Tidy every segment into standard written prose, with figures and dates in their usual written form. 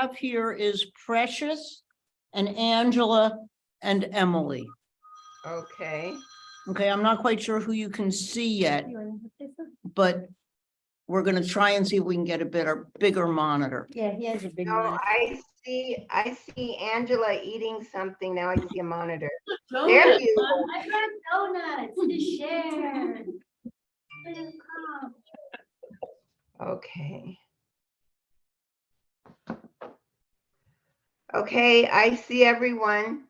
have here is Precious and Angela and Emily. Okay. Okay, I'm not quite sure who you can see yet, but we're gonna try and see if we can get a bigger monitor. Yeah, he has a big No, one. I see Angela eating something. Now I can see a monitor. There you go. I brought donuts to share. Okay. Okay, I see everyone.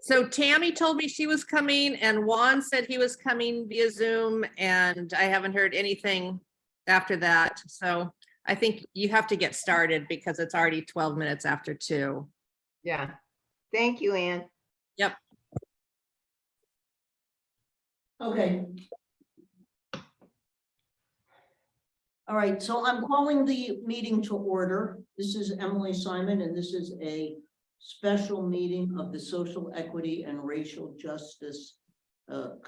So Tammy told me she was coming and Juan said he was coming via Zoom and I haven't heard anything after that. So I think you have to get started because it's already 12 minutes after 2. Yeah. Thank you, Ann. Yep. Okay. All right, so I'm calling the meeting to order. This is Emily Simon, and this is a special meeting of the Social Equity and Racial Justice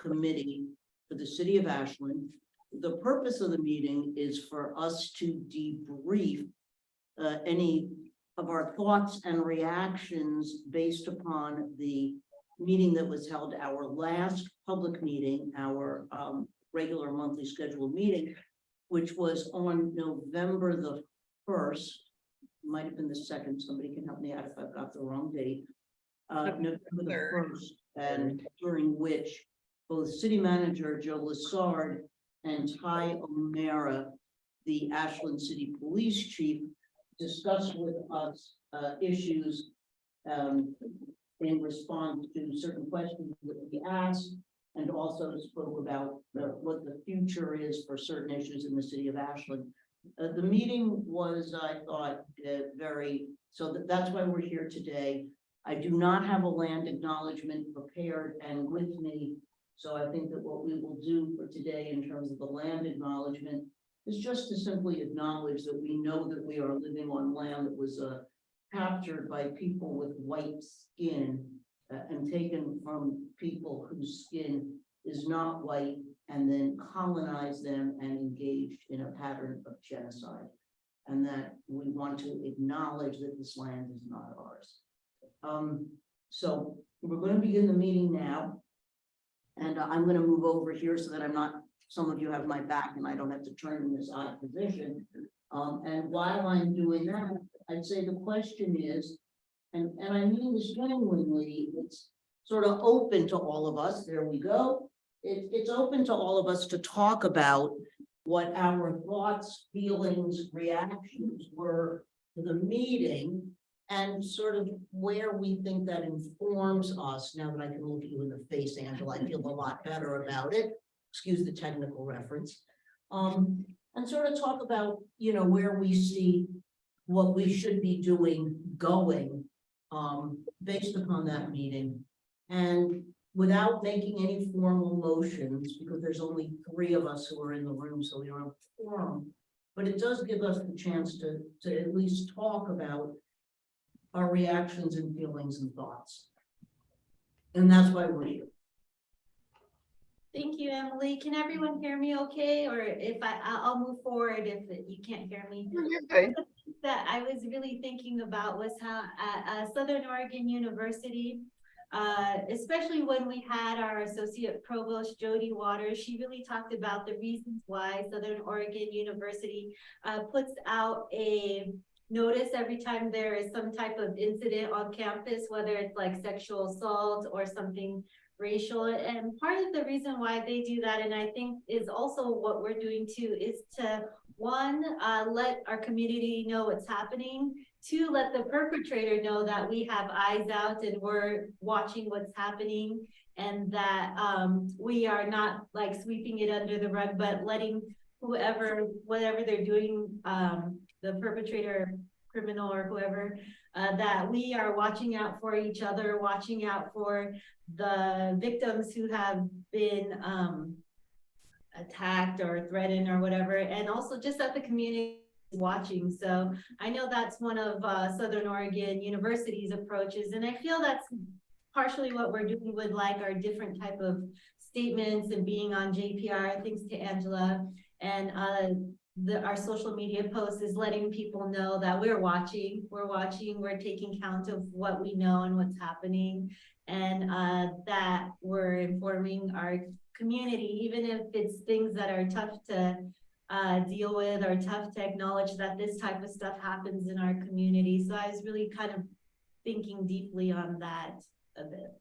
Committee for the City of Ashland. The purpose of the meeting is for us to debrief any of our thoughts and reactions based upon the meeting that was held, our last public meeting, our regular monthly scheduled meeting, which was on November the 1st, might have been the 2nd, somebody can help me out if I've got the wrong date. November the 1st, and during which both City Manager Joe Lassard and Ty O'Mara, the Ashland City Police Chief, discussed with us issues in response to certain questions that we asked, and also spoke about what the future is for certain issues in the city of Ashland. The meeting was, I thought, that's why we're here today. I do not have a land acknowledgement prepared and with me, so I think that what we will do for today in terms of the land acknowledgement is just to simply acknowledge that we know that we are living on land that was captured by people with white skin and taken from people whose skin is not white, and then colonized them and engaged in a pattern of genocide. And that we want to acknowledge that this land is not ours. So we're going to begin the meeting now. And I'm going to move over here so that I'm not, some of you have my back and I don't have to turn in this odd position. And while I'm doing that, I'd say the question is, and I mean this genuinely, it's sort of open to all of us. There we go. It's open to all of us to talk about what our thoughts, feelings, reactions were to the meeting and sort of where we think that informs us. Now that I can look at you in the face, Angela, I feel a lot better about it. Excuse the technical reference. And sort of talk about, you know, where we see what we should be doing going based upon that meeting. And without making any formal motions, because there's only 3 of us who are in the room, so we don't have a quorum, but it does give us the chance to at least talk about our reactions and feelings and thoughts. And that's why we're here. Thank you, Emily. Can everyone hear me okay? Or if I'll move forward if you can't hear me. You're good. That I was really thinking about was how at Southern Oregon University, especially when we had our associate provost Jody Waters, she really talked about the reasons why Southern Oregon University puts out a notice every time there is some type of incident on campus, whether it's like sexual assault or something racial. And part of the reason why they do that, and I think is also what we're doing too, is to one, let our community know what's happening. 2, let the perpetrator know that we have eyes out and we're watching what's happening, and that we are not like sweeping it under the rug, but letting whatever they're doing, the perpetrator, criminal or whoever, that we are watching out for each other, watching out for the victims who have been attacked or threatened or whatever, and also just that the community is watching. So I know that's one of Southern Oregon University's approaches, and I feel that's partially what we're doing with like our different type of statements and being on JPR. Thanks to Angela. And our social media posts is letting people know that we're watching, we're taking count of what we know and what's happening. And that we're informing our community, even if it's things that are tough to deal with or tough to acknowledge that this type of stuff happens in our community. So I was really kind of thinking deeply on that a bit.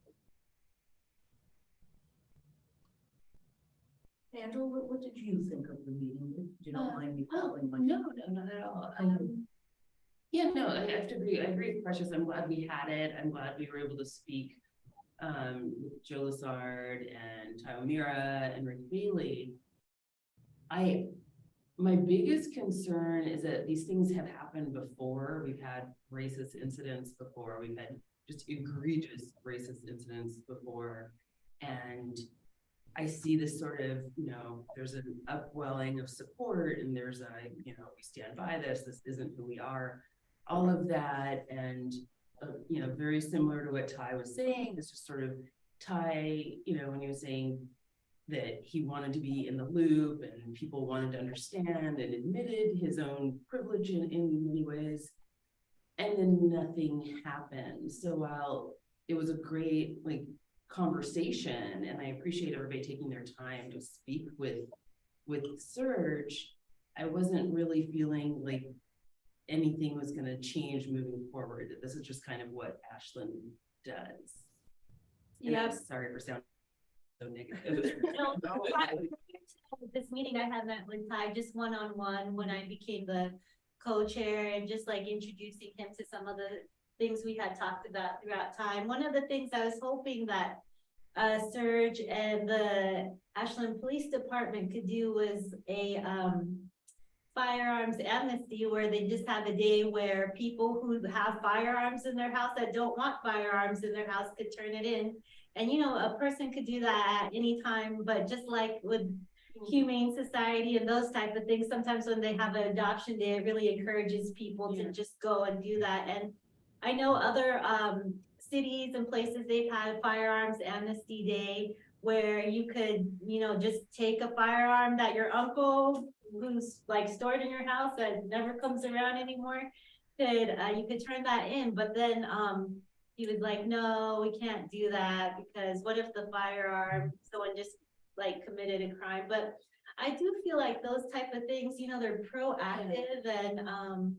Angela, what did you think of the meeting? If you don't mind me calling my. No, not at all. Yeah, no, I have to agree. I agree with Precious. I'm glad we had it. I'm glad we were able to speak with Joe Lessard and Ty O'Meara and Rick Bailey. My biggest concern is that these things have happened before. We've had racist incidents before. We've had just egregious racist incidents before. And I see this sort of, there's an upwelling of support and there's we stand by this isn't who we are, all of that. And, very similar to what Ty was saying, it's just sort of Ty, when he was saying that he wanted to be in the loop and people wanted to understand and admitted his own privilege in many ways. And then nothing happened. So while it was a great, conversation, and I appreciate everybody taking their time to speak with Serge, I wasn't really feeling like anything was going to change moving forward. That this is just kind of what Ashland does. And Yeah. I'm sorry for sounding so negative. No, this meeting I had met with Ty just one-on-one when I became the co-chair and just introducing him to some of the things we had talked about throughout time. One of the things I was hoping that Serge and the Ashland Police Department could do was a firearms amnesty, where they just have a day where people who have firearms in their house that don't want firearms in their house could turn it in. And a person could do that at any time, but just like with Humane Society and those type of things, sometimes when they have an adoption day, it really encourages people to just go and do that. And I know other cities and places, they've had firearms amnesty day where you could, just take a firearm that your uncle, who's stored in your house that never comes around anymore, you could turn that in. But then he was like, no, we can't do that, because what if the firearm, someone just committed a crime? But I do feel like those type of things, they're proactive, and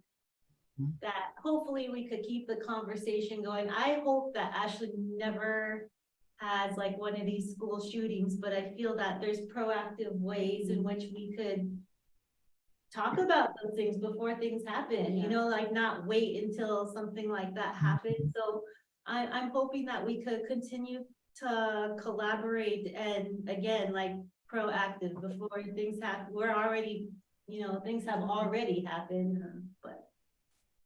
that hopefully we could keep the conversation going. I hope that Ashland never has one of these school shootings, but I feel that there's proactive ways in which we could talk about those things before things happen, not wait until something like that happens. So I'm hoping that we could continue to collaborate and again, proactive before things happen. We're already, things have already happened, but.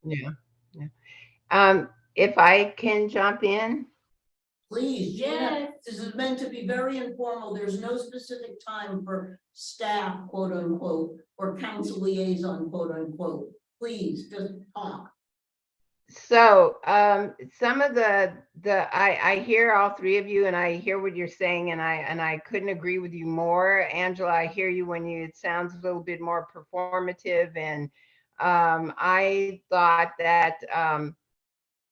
Yeah. If I can jump in. Please, Gina, Yes. this is meant to be very informal. There's no specific time for staff, quote unquote, or council liaison, quote unquote. Please, just talk. So some of I hear all three of you, and I hear what you're saying, and I couldn't agree with you more. Angela, I hear you when it sounds a little bit more performative, and I thought that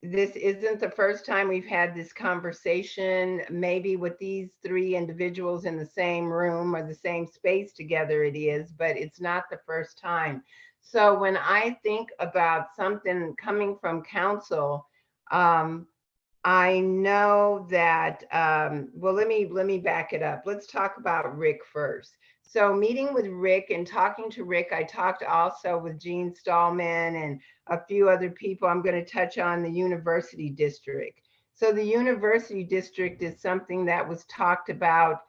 this isn't the first time we've had this conversation. Maybe with these three individuals in the same room or the same space together it is, but it's not the first time. So when I think about something coming from council, I know that, well, let me back it up. Let's talk about Rick first. So meeting with Rick and talking to Rick, I talked also with Gene Stallman and a few other people. I'm going to touch on the university district. So the university district is something that was talked about.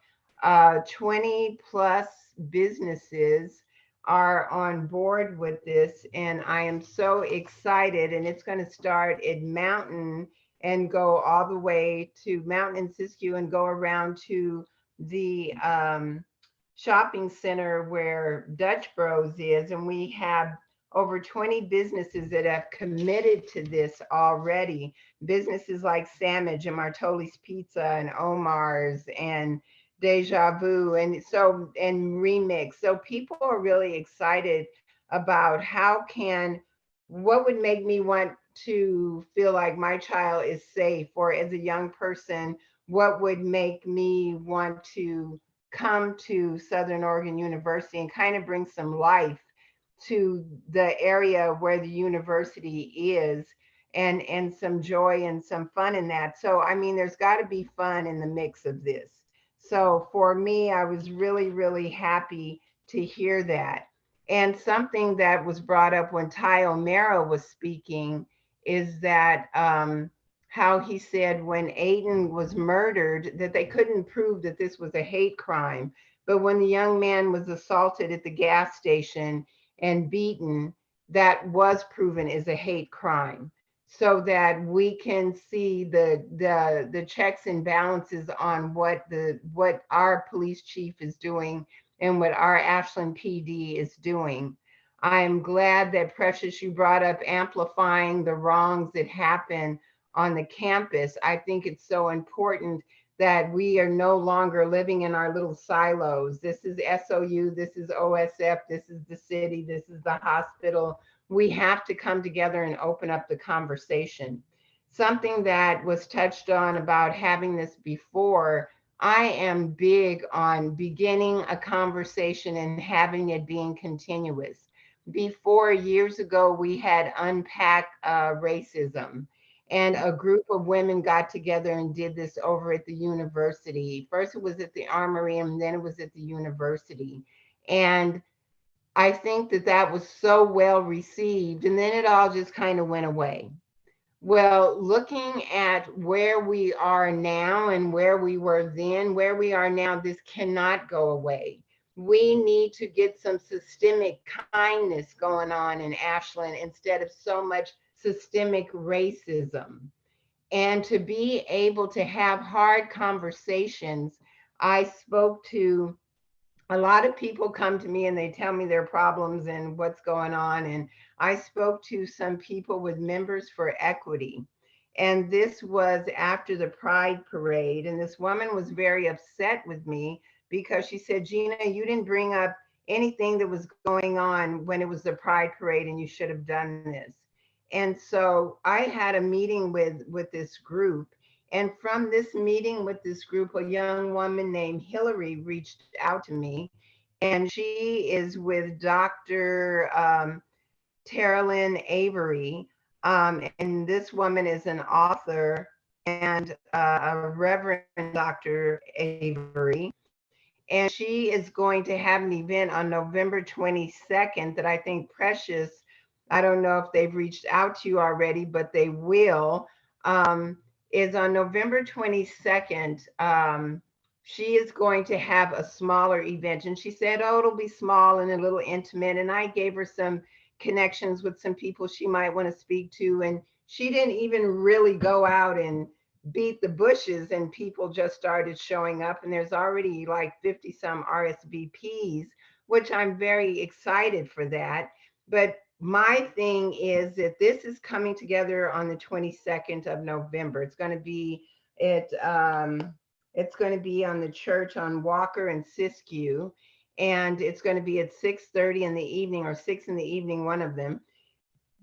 20 plus businesses are on board with this, and I am so excited. And it's going to start at Mountain and go all the way to Mountain and Siskiyou and go around to the shopping center where Dutch Bros is. And we have over 20 businesses that have committed to this already. Businesses like Sandwich and Martoli's Pizza and Omar's and Deja Vu and Remix. So people are really excited about what would make me want to feel like my child is safe, or as a young person, what would make me want to come to Southern Oregon University and kind of bring some life to the area where the university is, and some joy and some fun in that. So I mean, there's got to be fun in the mix of this. So for me, I was really, really happy to hear that. And something that was brought up when Ty O'Mara was speaking is that how he said when Aiden was murdered, that they couldn't prove that this was a hate crime. But when the young man was assaulted at the gas station and beaten, that was proven as a hate crime. So that we can see the checks and balances on what our police chief is doing and what our Ashland PD is doing. I'm glad that, Precious, you brought up amplifying the wrongs that happen on the campus. I think it's so important that we are no longer living in our little silos. This is SOU, this is OSF, this is the city, this is the hospital. We have to come together and open up the conversation. Something that was touched on about having this before, I am big on beginning a conversation and having it being continuous. Before, years ago, we had Unpack Racism, and a group of women got together and did this over at the university. First it was at the Armory, and then it was at the university. And I think that was so well received, and then it all just kind of went away. Well, looking at where we are now and where we were then, where we are now, this cannot go away. We need to get some systemic kindness going on in Ashland instead of so much systemic racism. And to be able to have hard conversations, I spoke to a lot of people come to me and they tell me their problems and what's going on. And I spoke to some people with Members for Equity. And this was after the Pride Parade. And this woman was very upset with me because she said, Gina, you didn't bring up anything that was going on when it was the Pride Parade, and you should have done this. And so I had a meeting with this group. And from this meeting with this group, a young woman named Hillary reached out to me, and she is with Dr. Terilyn Avery. And this woman is an author and a Reverend Dr. Avery. And she is going to have an event on November 22nd that I think Precious, I don't know if they've reached out to you already, but they will. Is on November 22nd. She is going to have a smaller event. And she said, oh, it'll be small and a little intimate. And I gave her some connections with some people she might want to speak to. And she didn't even really go out and beat the bushes, and people just started showing up. And there's already like 50 some RSVPs, which I'm very excited for that. But my thing is that this is coming together on the 22nd of November. It's going to be on the church on Walker and Siskiyou, and it's going to be at 6:30 in the evening, or 6 in the evening, one of them.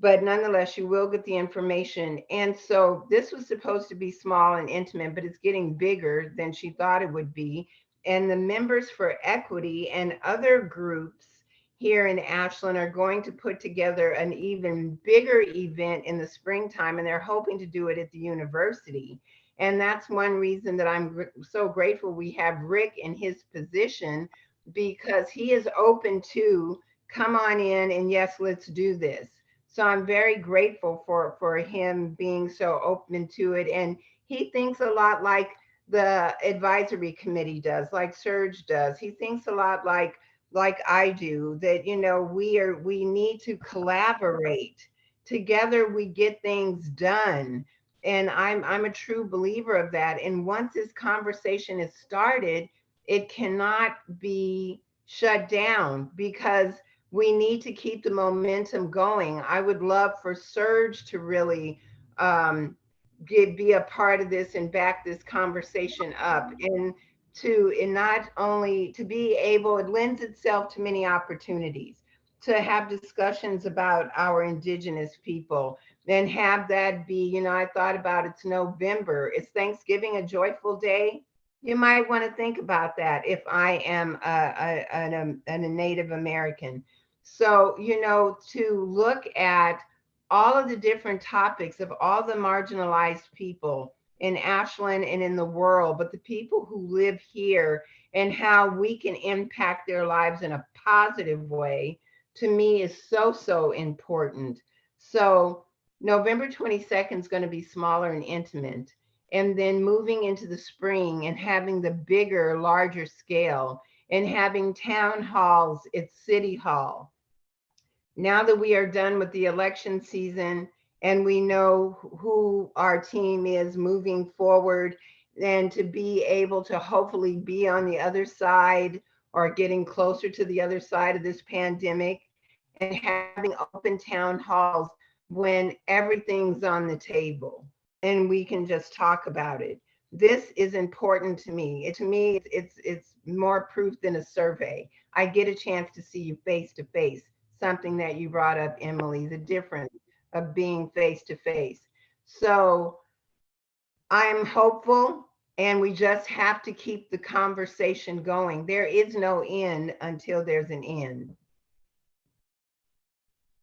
But nonetheless, you will get the information. And so this was supposed to be small and intimate, but it's getting bigger than she thought it would be. And the Members for Equity and other groups here in Ashland are going to put together an even bigger event in the springtime, and they're hoping to do it at the university. And that's one reason that I'm so grateful we have Rick in his position, because he is open to come on in and yes, let's do this. So I'm very grateful for him being so open to it. And he thinks a lot like the advisory committee does, like Serge does. He thinks a lot like I do, that, you know, we need to collaborate. Together we get things done. And I'm a true believer of that. And once this conversation is started, it cannot be shut down, because we need to keep the momentum going. I would love for Serge to really be a part of this and back this conversation up, and not only to be able, it lends itself to many opportunities. to have discussions about our indigenous people and have that be, I thought about it's November. Is Thanksgiving a joyful day? You might want to think about that if I am a Native American. So, to look at all of the different topics of all the marginalized people in Ashland and in the world, but the people who live here and how we can impact their lives in a positive way, to me is so, so important. So November 22nd is going to be smaller and intimate. And then moving into the spring and having the bigger, larger scale and having town halls at City Hall. Now that we are done with the election season and we know who our team is moving forward, and to be able to hopefully be on the other side or getting closer to the other side of this pandemic and having open town halls when everything's on the table and we can just talk about it. This is important to me. To me, it's more proof than a survey. I get a chance to see you face to face, something that you brought up, Emily, the difference of being face to face. So I'm hopeful, and we just have to keep the conversation going. There is no end until there's an end.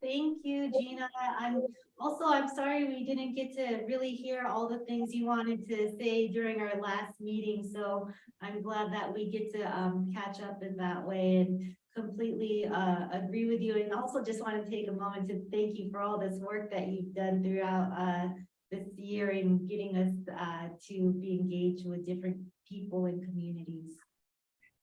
Thank you, Gina. I'm sorry we didn't get to really hear all the things you wanted to say during our last meeting. So I'm glad that we get to catch up in that way and completely agree with you. And also just want to take a moment to thank you for all this work that you've done throughout this year in getting us to be engaged with different people and communities.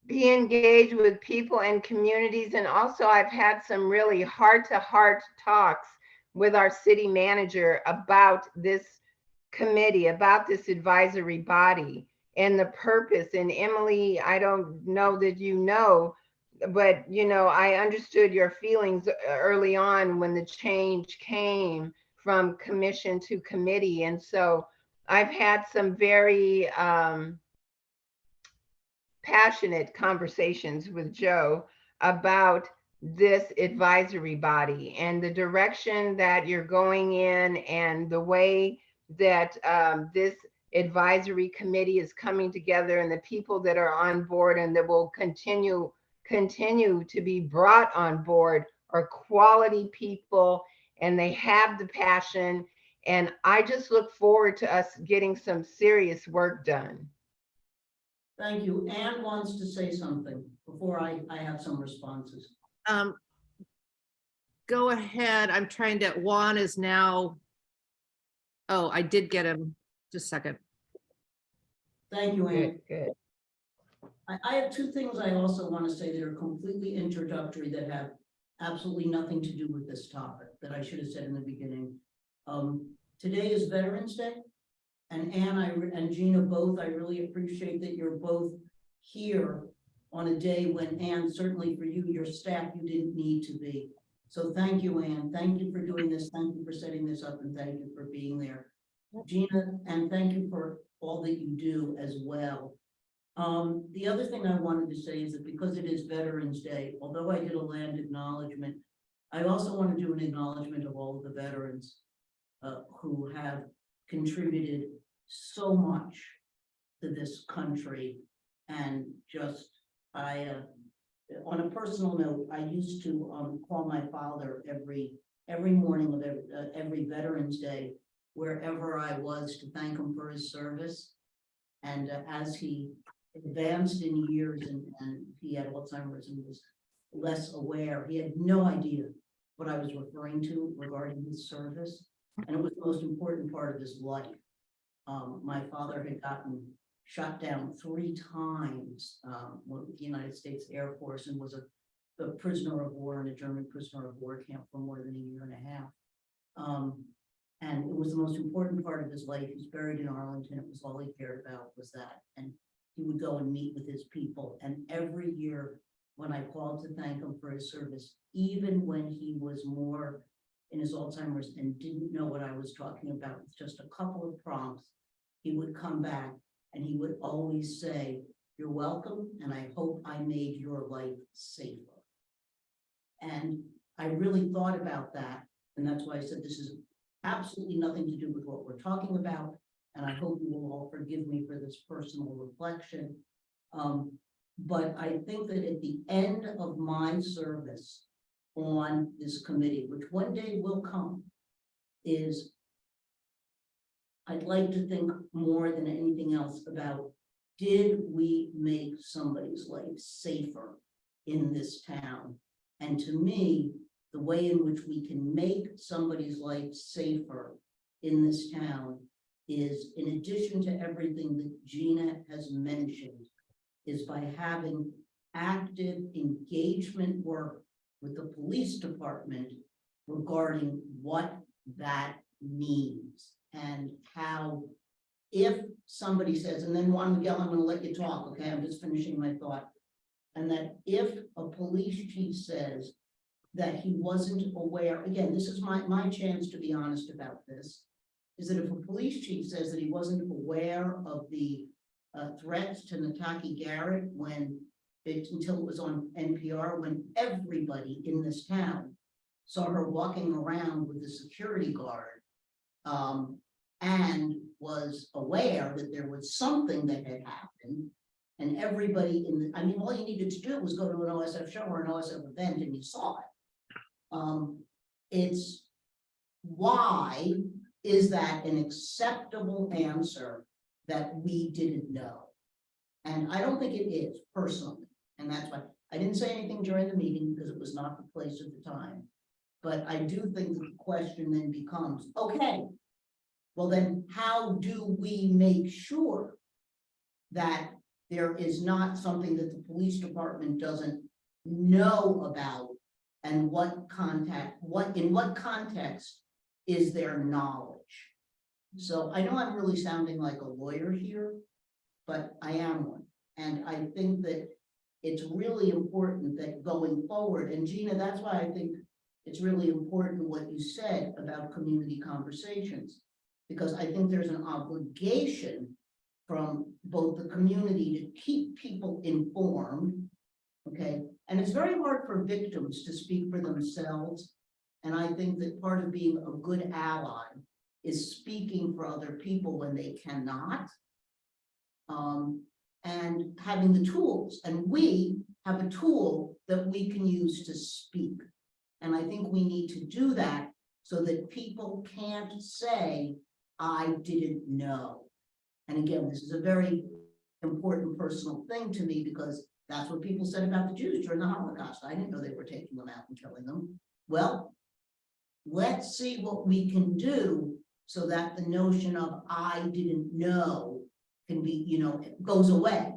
Be engaged with people and communities. And also I've had some really heart-to-heart talks with our city manager about this committee, about this advisory body and the purpose. And Emily, I don't know that but I understood your feelings early on when the change came from commission to committee. And so I've had some very passionate conversations with Joe about this advisory body and the direction that you're going in and the way that this advisory committee is coming together and the people that are on board and that will continue to be brought on board are quality people and they have the passion. And I just look forward to us getting some serious work done. Thank you. Anne wants to say something before I have some responses. Go ahead. I'm trying to, Juan is now, oh, I did get him. Just a second. Thank you, Anne. Good. I have two things I also want to say that are completely introductory that have absolutely nothing to do with this topic that I should have said in the beginning. Today is Veterans Day. And Anne and Gina both, I really appreciate that you're both here on a day when, Anne, certainly for you, your staff, you didn't need to be. So thank you, Anne. Thank you for doing this. Thank you for setting this up and thank you for being there. Gina, and thank you for all that you do as well. The other thing I wanted to say is that because it is Veterans Day, although I did a land acknowledgement, I also want to do an acknowledgement of all of the veterans who have contributed so much to this country. And just, on a personal note, I used to call my father every morning of every Veterans Day, wherever I was, to thank him for his service. And as he advanced in years and he had Alzheimer's and was less aware, he had no idea what I was referring to regarding his service. And it was the most important part of his life. My father had gotten shot down 3 times with the United States Air Force and was a prisoner of war in a German prisoner of war camp for more than 1.5 years. And it was the most important part of his life. He's buried in Arlington. It was all he cared about was that. And he would go and meet with his people. And every year when I called to thank him for his service, even when he was more in his Alzheimer's and didn't know what I was talking about, with just a couple of prompts, he would come back and he would always say, "You're welcome, and I hope I made your life safer." And I really thought about that, and that's why I said this is absolutely nothing to do with what we're talking about. And I hope you will all forgive me for this personal reflection. But I think that at the end of my service on this committee, which one day will come, is I'd like to think more than anything else about, did we make somebody's life safer in this town? And to me, the way in which we can make somebody's life safer in this town is, in addition to everything that Gina has mentioned, is by having active engagement work with the police department regarding what that means and how, if somebody says, and then Juan Miguel, I'm gonna let you talk, okay? I'm just finishing my thought. And that if a police chief says that he wasn't aware, again, this is my chance to be honest about this, is that if a police chief says that he wasn't aware of the threats to Nataki Garrett until it was on NPR, when everybody in this town saw her walking around with the security guard, and was aware that there was something that had happened, and everybody I mean, all you needed to do was go to an OSF show or an OSF event and you saw it. It's, why is that an acceptable answer that we didn't know? And I don't think it is, personally, and that's why I didn't say anything during the meeting, because it was not the place at the time. But I do think that the question then becomes, okay, well then how do we make sure that there is not something that the police department doesn't know about, and in what context is their knowledge? So I know I'm really sounding like a lawyer here, but I am one. And I think that it's really important that going forward, and Gina, that's why I think it's really important what you said about community conversations, because I think there's an obligation from both the community to keep people informed, okay? And it's very hard for victims to speak for themselves. And I think that part of being a good ally is speaking for other people when they cannot, and having the tools. And we have a tool that we can use to speak. And I think we need to do that so that people can't say, I didn't know. And again, this is a very important personal thing to me, because that's what people said about the Jews during the Holocaust. I didn't know they were taking them out and killing them. Well, let's see what we can do so that the notion of I didn't know can be, goes away,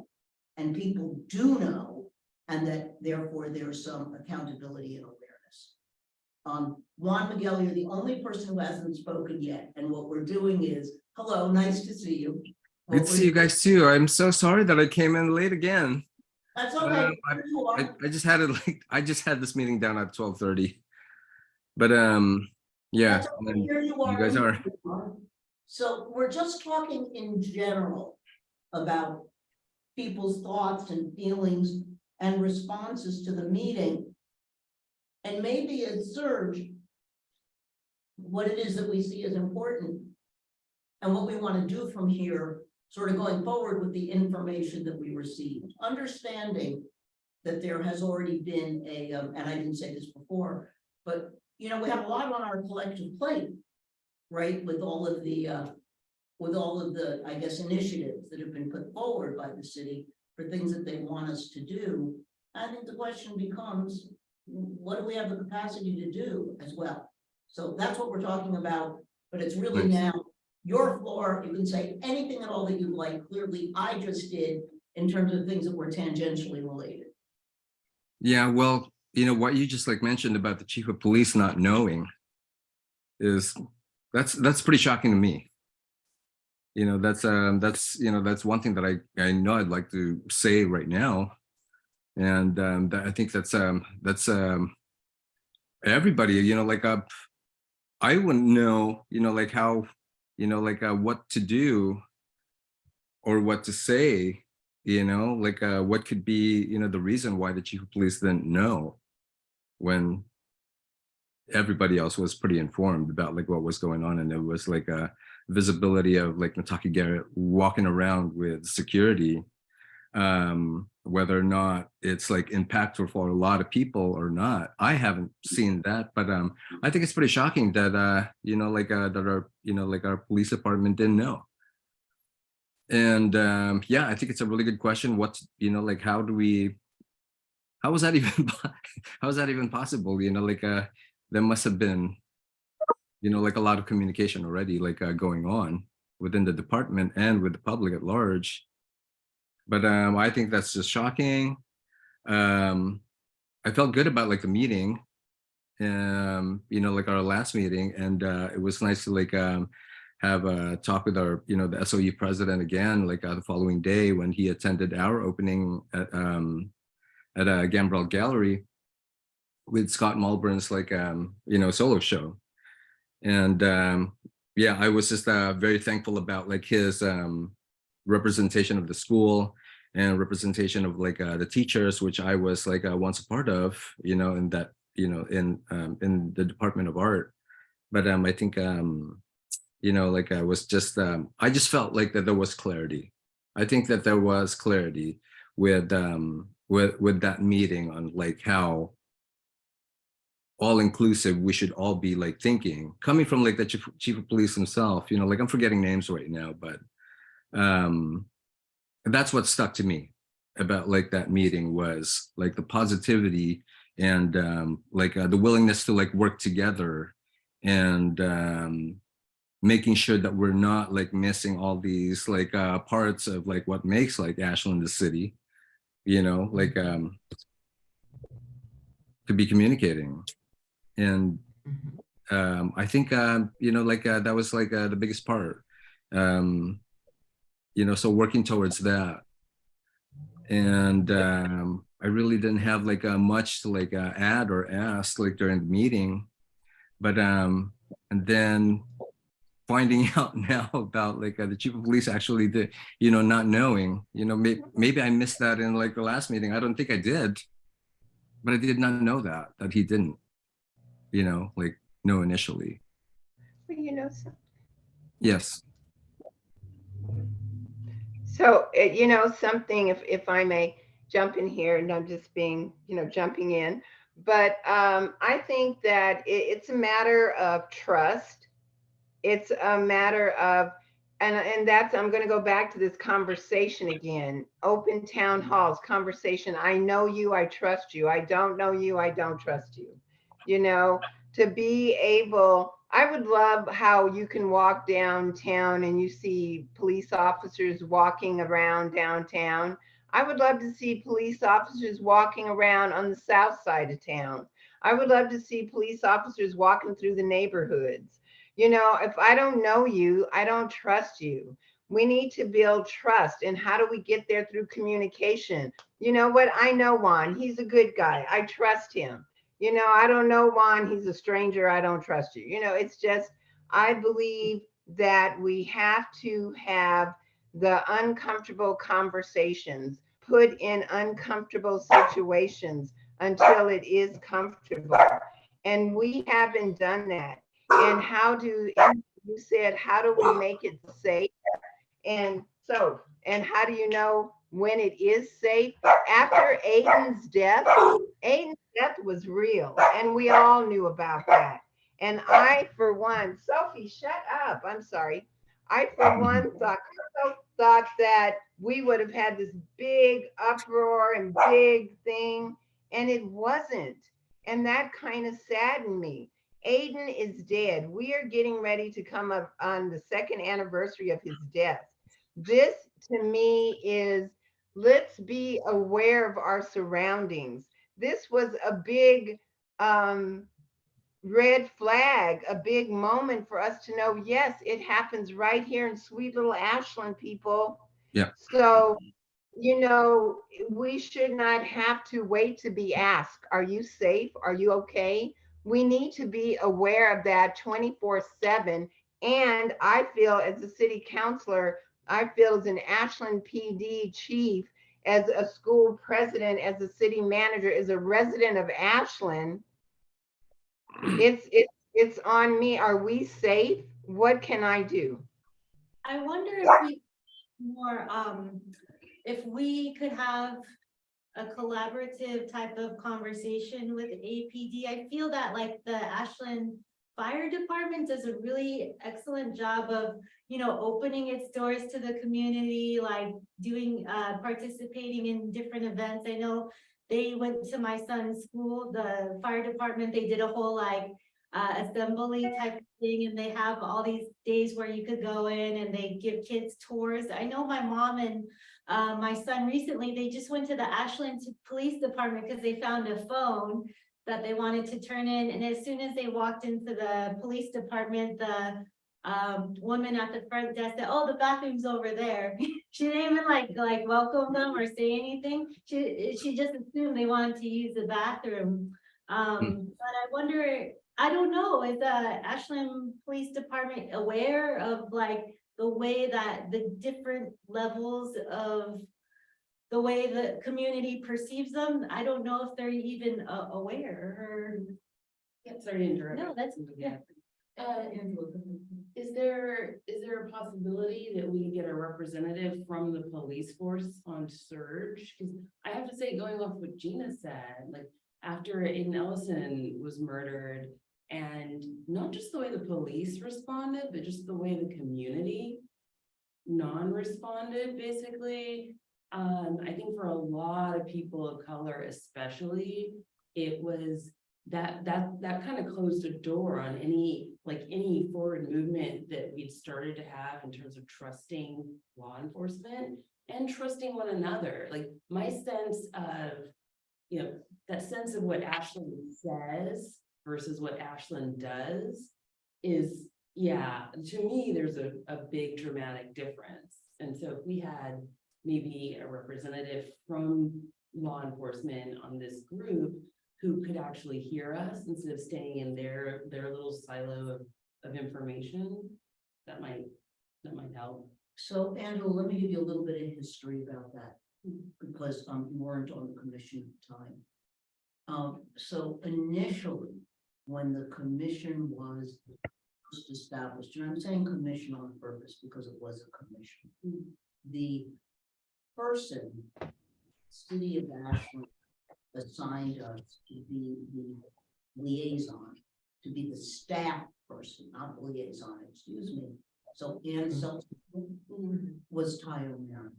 and people do know, and that therefore there's some accountability and awareness. Juan Miguel, you're the only person who hasn't spoken yet, and what we're doing is, hello, nice to see you. Good to see you guys too. I'm so sorry that I came in late again. That's okay. Here you are. I just had it I just had this meeting down at 12:30. But yeah, That's okay. and Here you are. guys are. So we're just talking in general about people's thoughts and feelings and responses to the meeting. And maybe as Serge, what it is that we see as important and what we want to do from here, sort of going forward with the information that we received, understanding that there has already been a, and I didn't say this before, but we have a lot on our collective plate, right? With all of the, I guess, initiatives that have been put forward by the city for things that they want us to do. I think the question becomes, what do we have the capacity to do as well? So that's what we're talking about, but it's really Nice. now your floor. You can say anything at all that you like. Clearly, I just did in terms of things that were tangentially related. Yeah, well, what you just mentioned about the chief of police not knowing is that's pretty shocking to me. That's one thing that I know I'd like to say right now. And I think that's everybody, I wouldn't know, how, what to do or what to say, what could be, the reason why the chief of police didn't know when everybody else was pretty informed about like what was going on, and there was like a visibility of like Nataki Garrett walking around with security. Whether or not it's like impactful for a lot of people or not, I haven't seen that, but I think it's pretty shocking that you know, like that our, you know, like our police department didn't know. And yeah, I think it's a really good question. What's, you know, like how was that even how is that even possible? You know, like there must have been, you know, like a lot of communication already like going on within the department and with the public at large. But I think that's just shocking. I felt good about like the meeting, you know, like our last meeting, and it was nice to like have a talk with our, you know, the SOE president again, like the following day when he attended our opening at Gambrel Gallery with Scott Mulburn's like you know, solo show. And yeah, I was just very thankful about like his representation of the school and representation of like the teachers, which I was like once a part of, you know, in that, you know, in the Department of Art. But I think you know, like I was just I just felt like that there was clarity. I think that there was clarity with that meeting on like how all inclusive we should all be like thinking, coming from like the chief of police himself, you know, like I'm forgetting names right now, but that's what stuck to me about like that meeting was like the positivity and like the willingness to like work together and making sure that we're not like missing all these like parts of like what makes like Ashland the city, you know, like to be communicating. And I think you know, like that was like the biggest part, you know, so working towards that. And I really didn't have like much to like add or ask like during the meeting, but and then finding out now about like the chief of police actually did, you know, not knowing, you know, maybe I missed that in like the last meeting. I don't think I did, but I did not know that he didn't, you know, like know initially. Well, you know, so Yes. So, you know, something, if I may jump in here, and I'm just being, you know, jumping in, but I think that it's a matter of trust. It's a matter of, and that's, I'm going to go back to this conversation again, open town halls, conversation. I know you, I trust you. I don't know you, I don't trust you. You know, to be able, I would love how you can walk downtown and you see police officers walking around downtown. I would love to see police officers walking around on the south side of town. I would love to see police officers walking through the neighborhoods. You know, if I don't know you, I don't trust you. We need to build trust. And how do we get there? Through communication. You know what? I know Juan. He's a good guy. I trust him. You know, I don't know Juan. He's a stranger. I don't trust you. You know, it's just, I believe that we have to have the uncomfortable conversations, put in uncomfortable situations until it is comfortable. And we haven't done that. And how do, and you said, how do we make it safe? And so, and how do you know when it is safe? After Aiden's death was real, and we all knew about that. And I, for one, Sophie, shut up. I'm sorry. I, for one, thought that we would have had this big uproar and big thing, and it wasn't. And that kind of saddened me. Aiden is dead. We are getting ready to come up on the second anniversary of his death. This to me is, let's be aware of our surroundings. This was a big red flag, a big moment for us to know, yes, it happens right here in sweet little Ashland, people. Yeah. So, you know, we should not have to wait to be asked, are you safe? Are you okay? We need to be aware of that 24/7. And I feel as a city councilor, I feel as an Ashland PD chief, as a school president, as a city manager, as a resident of Ashland, It's on me. Are we safe? What can I do? I wonder if we could have a collaborative type of conversation with APD. I feel that like the Ashland Fire Department does a really excellent job of, opening its doors to the community, like doing, participating in different events. I know they went to my son's school, the fire department, they did a whole like assembly type thing, and they have all these days where you could go in and they give kids tours. I know my mom and my son recently, they just went to the Ashland Police Department because they found a phone that they wanted to turn in. And as soon as they walked into the police department, the woman at the front desk said, "Oh, the bathroom's over there." She didn't even like welcome them or say anything. She just assumed they wanted to use the bathroom. But I wonder, I don't know, is the Ashland Police Department aware of like the way that the different levels of the way the community perceives them? I don't know if they're even aware or. Sorry to interrupt. No, that's, yeah. Is there a possibility that we can get a representative from the police force on surge? Because I have to say, going off what Gina said, like after Aiden Ellison was murdered, and not just the way the police responded, but just the way the community non-responded, basically. I think for a lot of people of color, especially, it was that kind of closed a door on any forward movement that we'd started to have in terms of trusting law enforcement and trusting one another. Like my sense of, that sense of what Ashland says versus what Ashland does is, yeah, to me, there's a big dramatic difference. And so if we had maybe a representative from law enforcement on this group who could actually hear us instead of staying in their little silo of information, that might help. So Andrew, let me give you a little bit of history about that, because you weren't on the commission at the time. So initially, when the commission was first established, and I'm saying commission on purpose because it was a commission, the person, City of Ashland, assigned us to be the liaison, to be the staff person, not the liaison, excuse me. So Ann Seltzer was Ty O'Meara.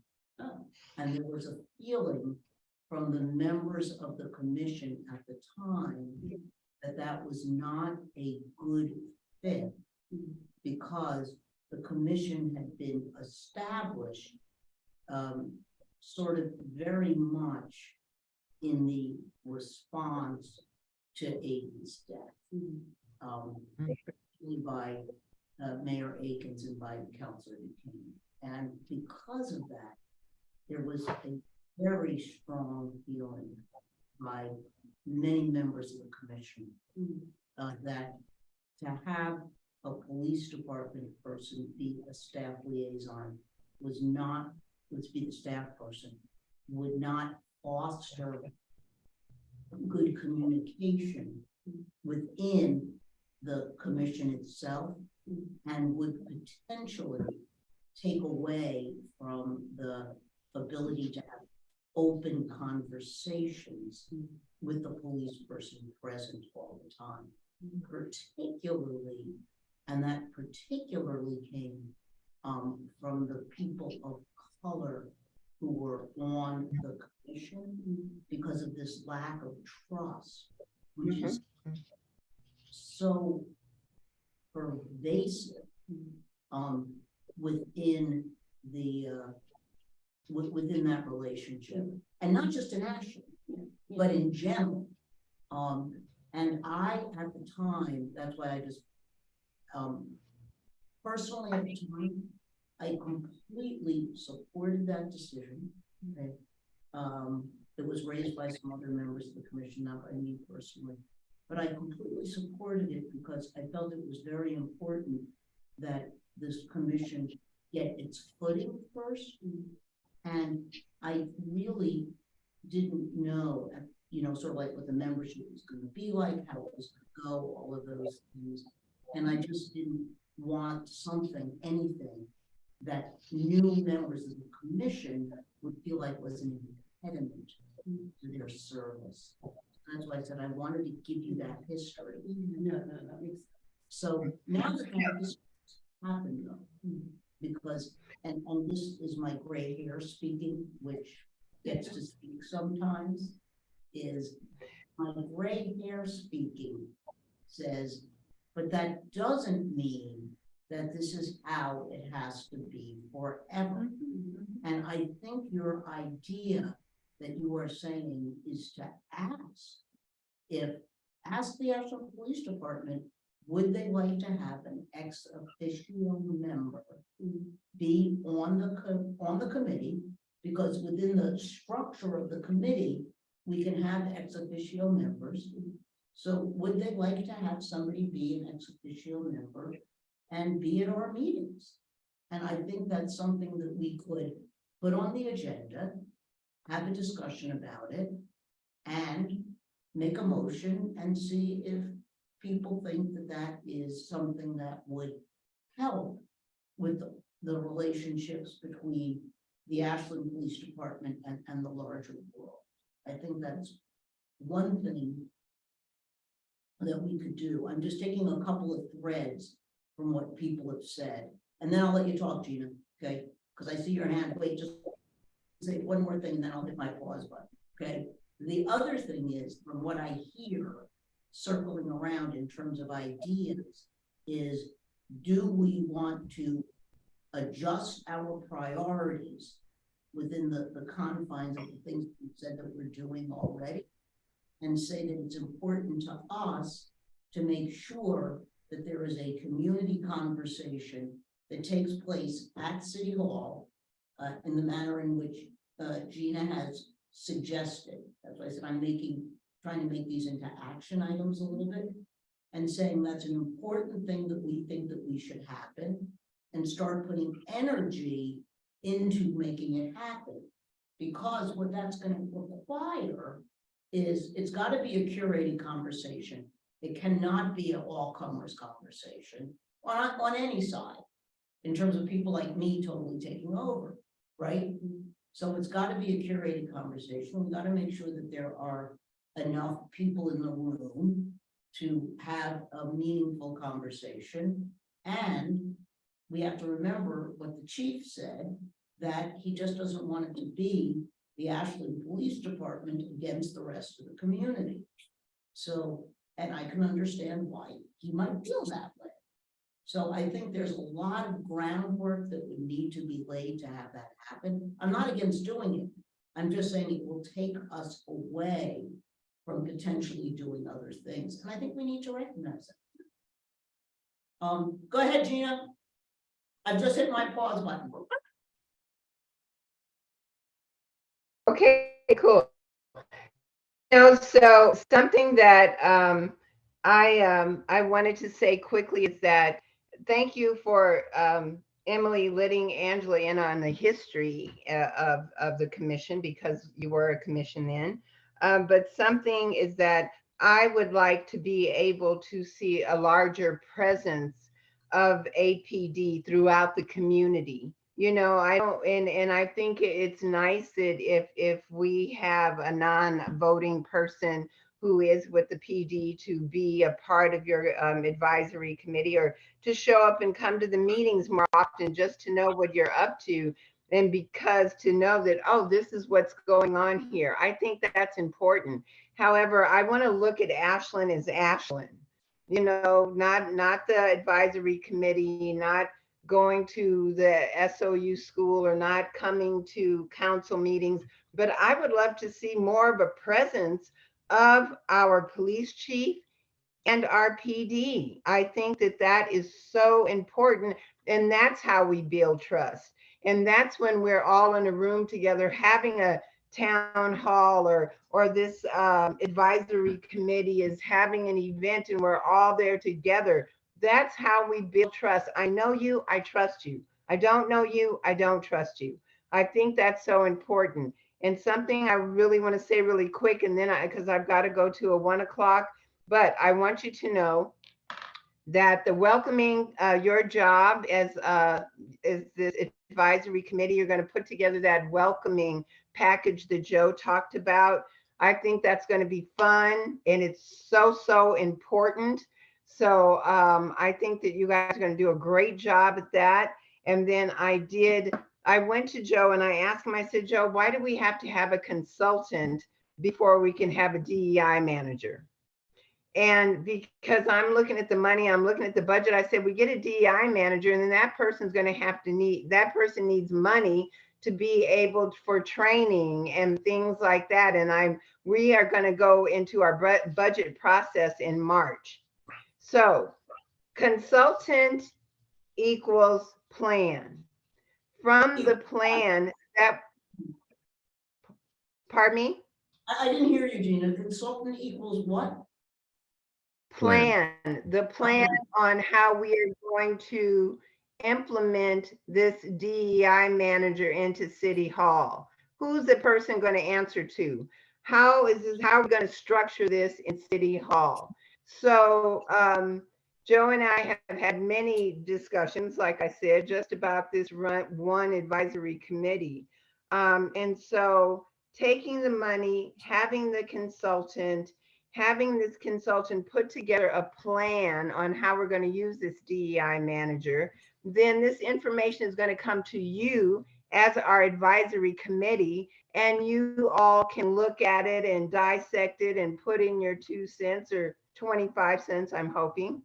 And there was a feeling from the members of the commission at the time that that was not a good fit, because the commission had been established sort of very much in the response to Aiden's death, by Mayor Akins and by Councilor Duquesne. And because of that, there was a very strong feeling by many members of the commission that to have a police department person be a staff liaison was not, let's be the staff person, would not foster good communication within the commission itself, and would potentially take away from the ability to have open conversations with the police person present all the time. Particularly, and that particularly came from the people of color who were on the commission, because of this lack of trust, which is so pervasive within the within that relationship, and not just in Ashland, but in general. And I, at the time, that's why I just personally at the time, I completely supported that decision. Okay. It was raised by some other members of the commission, not by me personally, but I completely supported it because I felt it was very important that this commission get its footing first. And I really didn't know at sort of like what the membership was gonna be like, how it was gonna go, all of those things. And I just didn't want anything that new members of the commission would feel like was an impediment to their service. That's why I said I wanted to give you that history. No, that makes. So now that that has happened though, because, and this is my gray hair speaking, which gets to speak sometimes, is my gray hair speaking says, but that doesn't mean that this is how it has to be forever. And I think your idea that you are saying is to ask the Ashland Police Department, would they like to have an ex officio member be on the committee? Because within the structure of the committee, we can have ex officio members. So would they like to have somebody be an ex officio member and be at our meetings? And I think that's something that we could put on the agenda, have a discussion about it, and make a motion and see if people think that that is something that would help with the relationships between the Ashland Police Department and the larger world. I think that's one thing that we could do. I'm just taking a couple of threads from what people have said, and then I'll let you talk, Gina, okay? Because I see your hand. Wait, just say one more thing, and then I'll hit my pause button, okay? The other thing is, from what I hear circling around in terms of ideas, is do we want to adjust our priorities within the confines of the things we said that we're doing already, and say that it's important to us to make sure that there is a community conversation that takes place at City Hall in the manner in which Gina has suggested. That's why I said I'm trying to make these into action items a little bit, and saying that's an important thing that we think that we should happen, and start putting energy into making it happen. Because what that's going to require is it's got to be a curated conversation. It cannot be an all-comers conversation on any side, in terms of people like me totally taking over, right? So it's got to be a curated conversation. We've got to make sure that there are enough people in the room to have a meaningful conversation. And we have to remember what the chief said, that he just doesn't want it to be the Ashland Police Department against the rest of the community. So, and I can understand why he might feel that way. So I think there's a lot of groundwork that would need to be laid to have that happen. I'm not against doing it. I'm just saying it will take us away from potentially doing other things. And I think we need to recognize it. Go ahead, Gina. I've just hit my pause button. Okay, cool. So something that I wanted to say quickly is that thank you for Emily letting Angela in on the history of the commission, because you were a commission then. But something is that I would like to be able to see a larger presence of APD throughout the community. You know, I don't, and I think it's nice that if we have a non-voting person who is with the PD to be a part of your advisory committee, or to show up and come to the meetings more often, just to know what you're up to. And because to know that, oh, this is what's going on here. I think that's important. However, I want to look at Ashland as Ashland, you know, not the advisory committee, not going to the SOU school, or not coming to council meetings, but I would love to see more of a presence of our police chief and our PD. I think that that is so important, and that's how we build trust. And that's when we're all in a room together having a town hall, or this advisory committee is having an event and we're all there together. That's how we build trust. I know you, I trust you. I don't know you, I don't trust you. I think that's so important. And something I really want to say really quick, and then because I've got to go to a 1 o'clock, but I want you to know that the welcoming, your job as this advisory committee, you're going to put together that welcoming package that Joe talked about. I think that's going to be fun, and it's so important. So I think that you guys are going to do a great job at that. And then I went to Joe and I asked him, I said, Joe, why do we have to have a consultant before we can have a DEI manager? And because I'm looking at the money, I'm looking at the budget, I said, we get a DEI manager, and then that person's going to have to that person needs money to be able for training and things like that. And we are going to go into our budget process in March. So consultant equals plan. From the plan that, pardon me? I didn't hear you, Gina. Consultant equals what? Plan, the plan on how we are going to implement this DEI manager into City Hall. Who's the person going to answer to? How are we going to structure this in City Hall? So Joe and I have had many discussions, like I said, just about this one advisory committee. And so taking the money, having the consultant, having this consultant put together a plan on how we're going to use this DEI manager, then this information is going to come to you as our advisory committee, and you all can look at it and dissect it and put in your 2 cents or 25 cents, I'm hoping.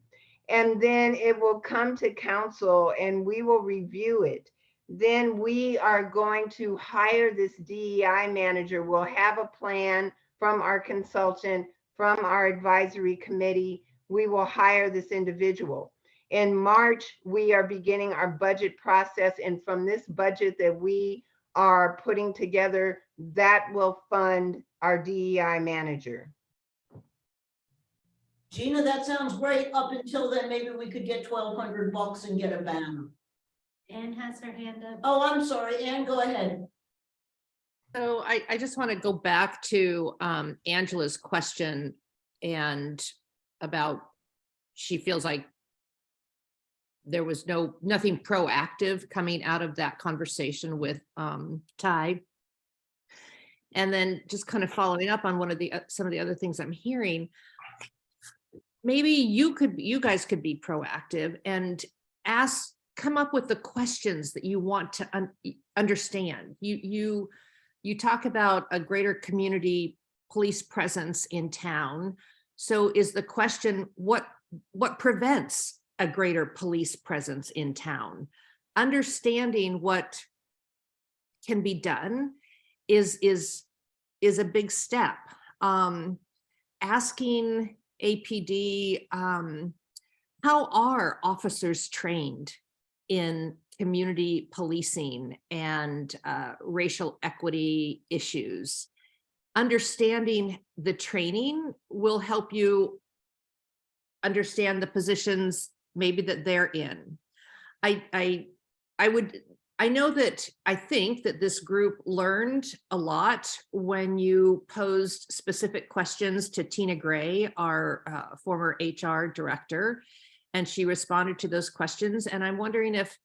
And then it will come to council and we will review it. Then we are going to hire this DEI manager. We'll have a plan from our consultant, from our advisory committee. We will hire this individual. In March, we are beginning our budget process. And from this budget that we are putting together, that will fund our DEI manager. Gina, that sounds great. Up until then, maybe we could get $1,200 and get a banner. Anne has her hand up. Oh, I'm sorry, Ann, go ahead. So I just want to go back to Angela's question and about, she feels like there was nothing proactive coming out of that conversation with Ty. And then just kind of following up on some of the other things I'm hearing, maybe you guys could be proactive and come up with the questions that you want to understand. You talk about a greater community police presence in town. So is the question, what prevents a greater police presence in town? Understanding what can be done is a big step. Asking APD, how are officers trained in community policing and racial equity issues? Understanding the training will help you understand the positions maybe that they're in. I think that this group learned a lot when you posed specific questions to Tina Gray, our former HR director, and she responded to those questions. And I'm wondering if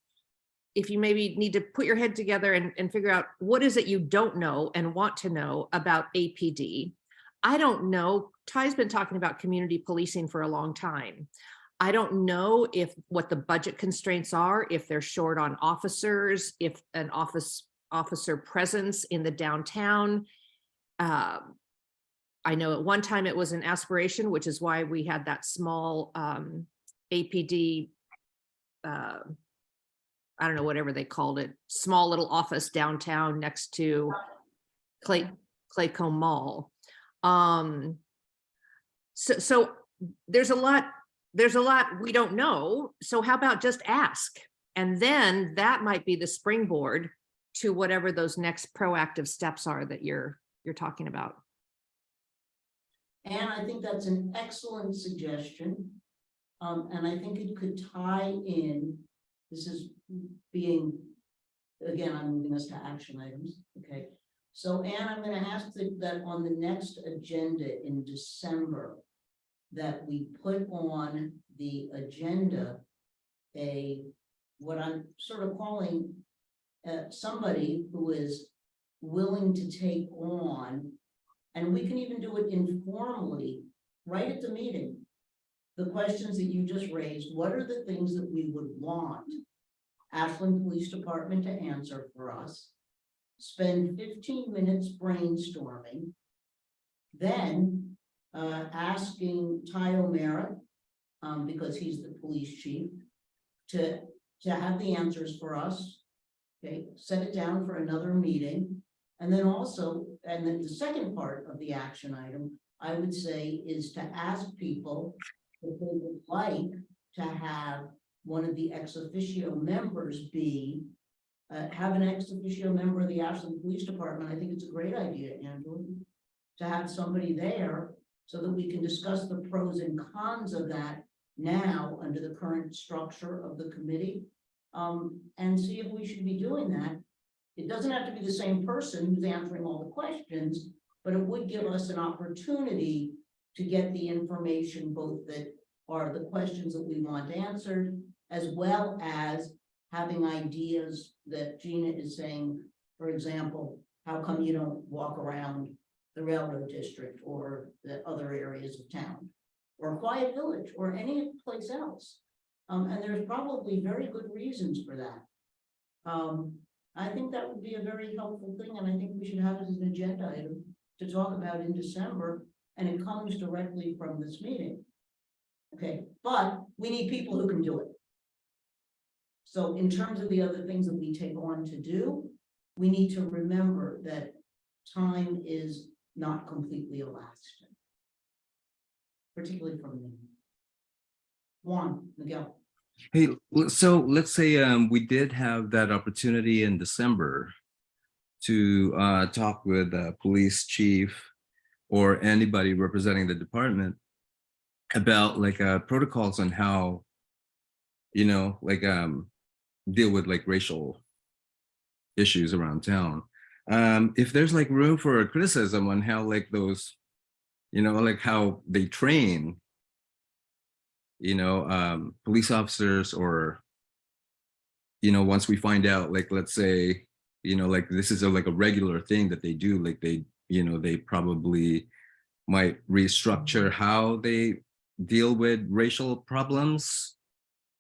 you maybe need to put your head together and figure out what is it you don't know and want to know about APD. I don't know. Ty's been talking about community policing for a long time. I don't know what the budget constraints are, if they're short on officers, if an officer presence in the downtown. I know at one time it was an aspiration, which is why we had that small APD, I don't know, whatever they called it, small little office downtown next to Claycomb Mall. So there's a lot we don't know. So how about just ask? And then that might be the springboard to whatever those next proactive steps are that you're talking about. And I think that's an excellent suggestion. And I think it could tie in, this is being, again, I'm moving us to action items, okay? So Anne, I'm gonna ask that on the next agenda in December, that we put on the agenda what I'm sort of calling somebody who is willing to take on, and we can even do it informally, right at the meeting. The questions that you just raised, what are the things that we would want Ashland Police Department to answer for us? Spend 15 minutes brainstorming, then asking Ty O'Meara, because he's the police chief, to have the answers for us. Okay, set it down for another meeting. And then the second part of the action item, I would say, is to ask people if they would like to have one of the ex officio members have an ex officio member of the Ashland Police Department. I think it's a great idea, Andrew, to have somebody there so that we can discuss the pros and cons of that now under the current structure of the committee, and see if we should be doing that. It doesn't have to be the same person who's answering all the questions, but it would give us an opportunity to get the information, both that are the questions that we want answered, as well as having ideas that Gina is saying, for example, how come you don't walk around the railroad district or the other areas of town, or Quiet Village, or any place else? And there's probably very good reasons for that. I think that would be a very helpful thing, and I think we should have it as an agenda item to talk about in December, and it comes directly from this meeting. Okay, but we need people who can do it. So in terms of the other things that we take on to do, we need to remember that time is not completely elastic, particularly from me. Juan, Miguel. Hey, so let's say we did have that opportunity in December to talk with the police chief or anybody representing the department about like protocols on how, like deal with like racial issues around town. If there's like room for a criticism on how like those, like how they train, police officers, or, once we find out, like, let's say, like this is like a regular thing that they do, like they, they probably might restructure how they deal with racial problems,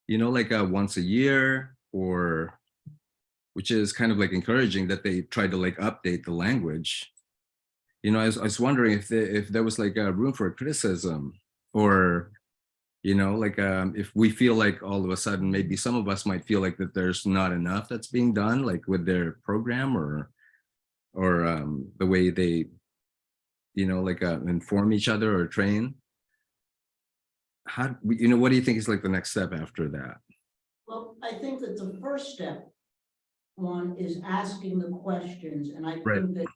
like once a year, or which is kind of like encouraging that they try to like update the language. I was wondering if there was like a room for criticism, or like if we feel like all of a sudden maybe some of us might feel like that there's not enough that's being done, like with their program or the way they like inform each other or train. How what do you think is like the next step after that? Well, I think that the first step, one, is asking the questions, and I Right. think that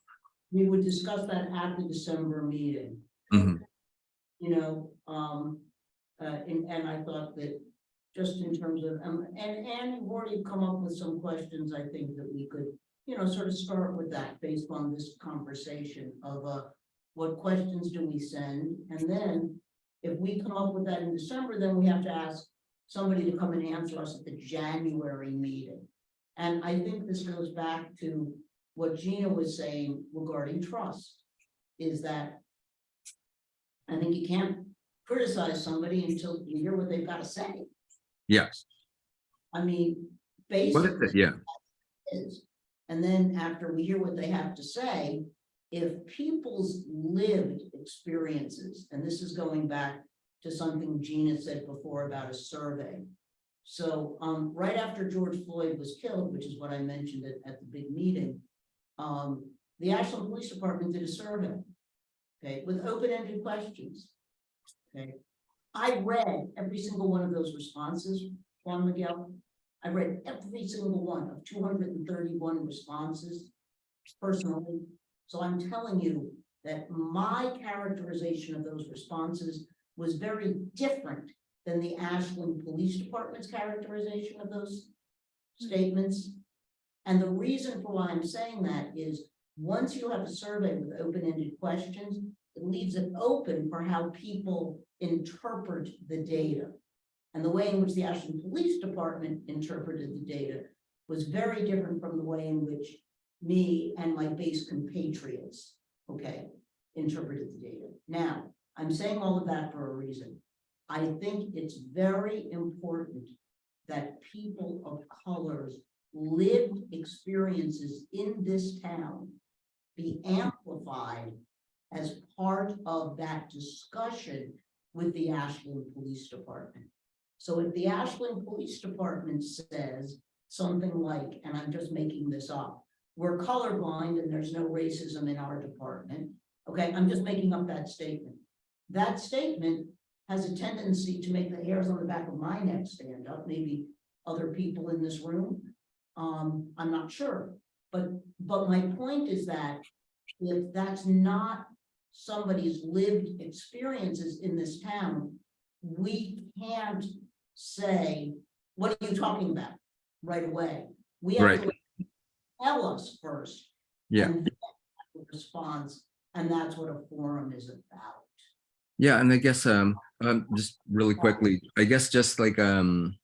we would discuss that at the December meeting. Mhm. And I thought that just in terms of, and you've already come up with some questions, I think that we could, sort of start with that based on this conversation of what questions do we send? And then if we come up with that in December, then we have to ask somebody to come and answer us at the January meeting. And I think this goes back to what Gina was saying regarding trust, is that I think you can't criticize somebody until you hear what they've got to say. Yes. I mean, What is basically. it? Yeah. Is. And then after we hear what they have to say, if people's lived experiences, and this is going back to something Gina said before about a survey. So right after George Floyd was killed, which is what I mentioned at the big meeting, the Ashland Police Department did a survey, okay, with open-ended questions. Okay, I read every single one of those responses, Juan Miguel. I read every single one of 231 responses personally. So I'm telling you that my characterization of those responses was very different than the Ashland Police Department's characterization of those statements. And the reason for why I'm saying that is once you have a survey with open-ended questions, it leaves it open for how people interpret the data. And the way in which the Ashland Police Department interpreted the data was very different from the way in which me and my base compatriots, okay, interpreted the data. Now, I'm saying all of that for a reason. I think it's very important that people of color's lived experiences in this town be amplified as part of that discussion with the Ashland Police Department. So if the Ashland Police Department says something like, and I'm just making this up, we're colorblind and there's no racism in our department. Okay, I'm just making up that statement. That statement has a tendency to make the hairs on the back of my neck stand up, maybe other people in this room. I'm not sure, but my point is that if that's not somebody's lived experiences in this town, we can't say, what are you talking about right away? We have Right. to tell us first. Yeah. And then have a response, and that's what a forum is about. Yeah, and I guess just really quickly, I guess just like to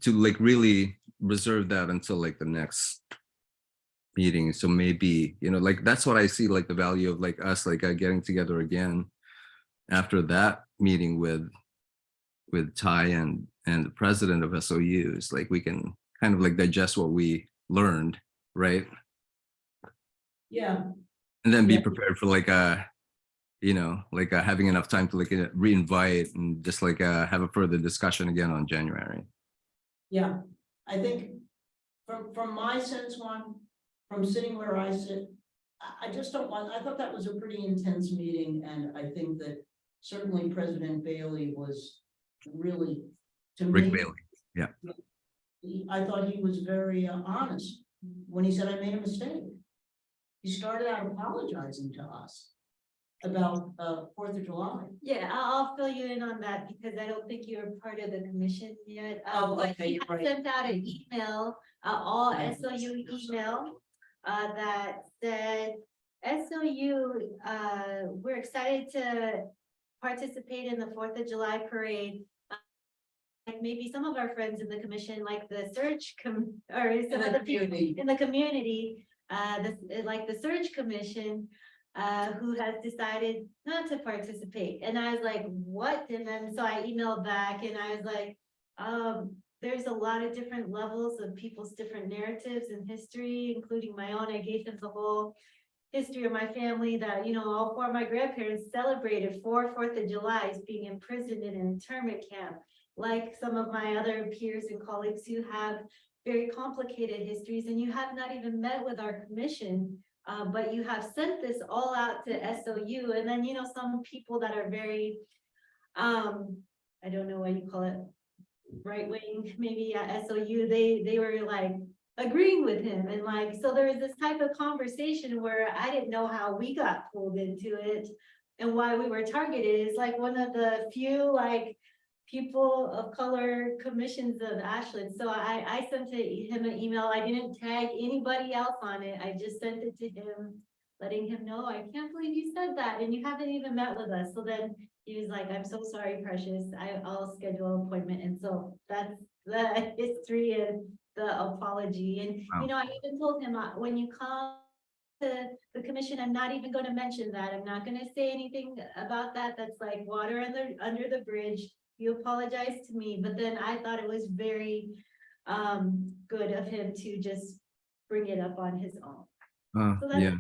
like really reserve that until like the next meeting. So maybe, you know, like that's what I see, like the value of like us like getting together again after that meeting with Ty and the president of SOUs. Like we can kind of like digest what we learned, right? Yeah, And then be Yeah. prepared for like you know, like having enough time to like re-invite and just like have a further discussion again on January. yeah. I think from my sense, Juan, from sitting where I sit, I just don't want, I thought that was a pretty intense meeting, and I think that certainly President Bailey was really, to Rick me, Bailey. I thought he was very honest when he said, I made a mistake. He started out apologizing to us about 4th of July. Yeah, I'll fill you in on that because I don't think you're part of the commission yet. Oh, But okay, he you're had right. sent out an email, all Yeah. SOU email, that said, SOU, we're excited to participate in the 4th of July parade. Like maybe some of our friends in the commission, like the search or some the of the people community. in the community, like the search commission, who has decided not to participate. And I was like, what? And then so I emailed back and I was like, there's a lot of different levels of people's different narratives and history, including my own. I gave them the whole history of my family that, you know, all 4 of my grandparents celebrated 4th of July as being imprisoned in an internment camp. Like some of my other peers and colleagues who have very complicated histories, and you have not even met with our commission, but you have sent this all out to SOU. And then, you know, some people that are very, I don't know what you call it, right wing, maybe at SOU, they were like agreeing with him. And like, so there was this type of conversation where I didn't know how we got pulled into it and why we were targeted. Is like one of the few like people of color commissions of Ashland. So I sent him an email. I didn't tag anybody else on it. I just sent it to him, letting him know, I can't believe you said that and you haven't even met with us. So then he was like, I'm so sorry, Precious. I'll schedule an appointment. And so that's the history and the apology. And, Wow. you know, I even told him, when you come to the commission, I'm not even going to mention that. I'm not going to say anything about that. That's like water under the bridge. You apologize to me, but then I thought it was very good of him to just bring it up on his own. So that's- Yeah.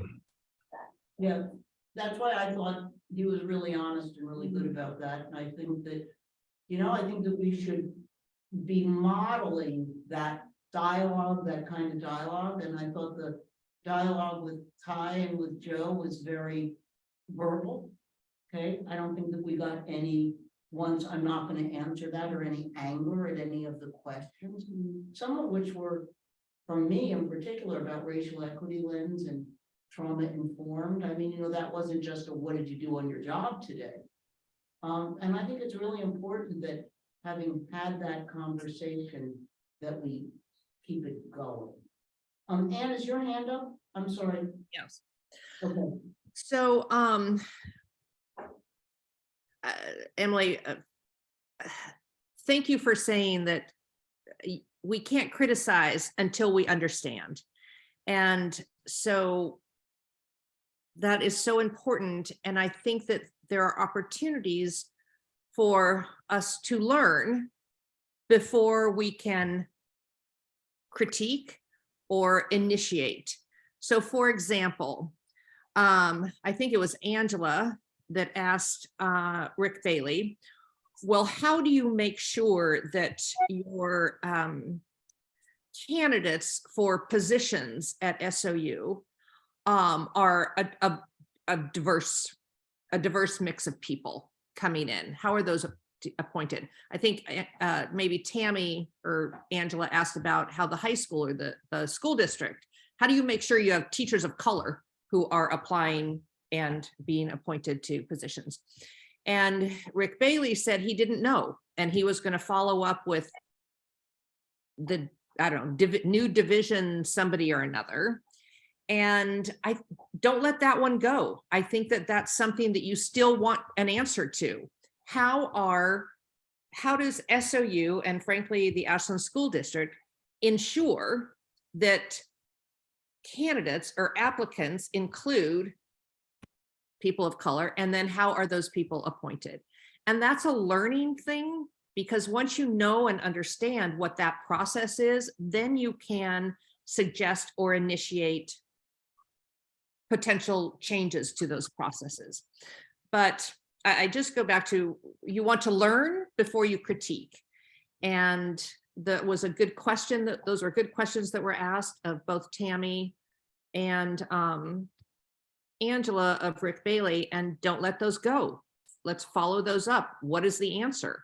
Yeah, that's why I thought he was really honest and really good about that. And I think that, you know, I think that we should be modeling that dialogue, that kind of dialogue. And I thought the dialogue with Ty and with Joe was very verbal. Okay, I don't think that we got any ones, I'm not going to answer that, or any anger at any of the questions, some of which were, from me in particular, about racial equity lens and trauma informed. I mean, you know, that wasn't just a what did you do on your job today? And I think it's really important that having had that conversation, that we keep it going. Anne, is your hand up? I'm sorry. Yes. Okay. So, Emily, thank you for saying that we can't criticize until we understand. And so that is so important. And I think that there are opportunities for us to learn before we can critique or initiate. So for example, I think it was Angela that asked Rick Bailey, well, how do you make sure that your candidates for positions at SOU are a diverse mix of people coming in? How are those appointed? I think maybe Tammy or Angela asked about how the high school or the school district, how do you make sure you have teachers of color who are applying and being appointed to positions? And Rick Bailey said he didn't know, and he was going to follow up with the, I don't know, new division, somebody or another. And I don't let that one go. I think that that's something that you still want an answer to. How does SOU and frankly, the Ashland School District ensure that candidates or applicants include people of color? And then how are those people appointed? And that's a learning thing, because once you know and understand what that process is, then you can suggest or initiate potential changes to those processes. But I just go back to, you want to learn before you critique. And that was a good question. Those were good questions that were asked of both Tammy and Angela of Rick Bailey, and don't let those go. Let's follow those up. What is the answer?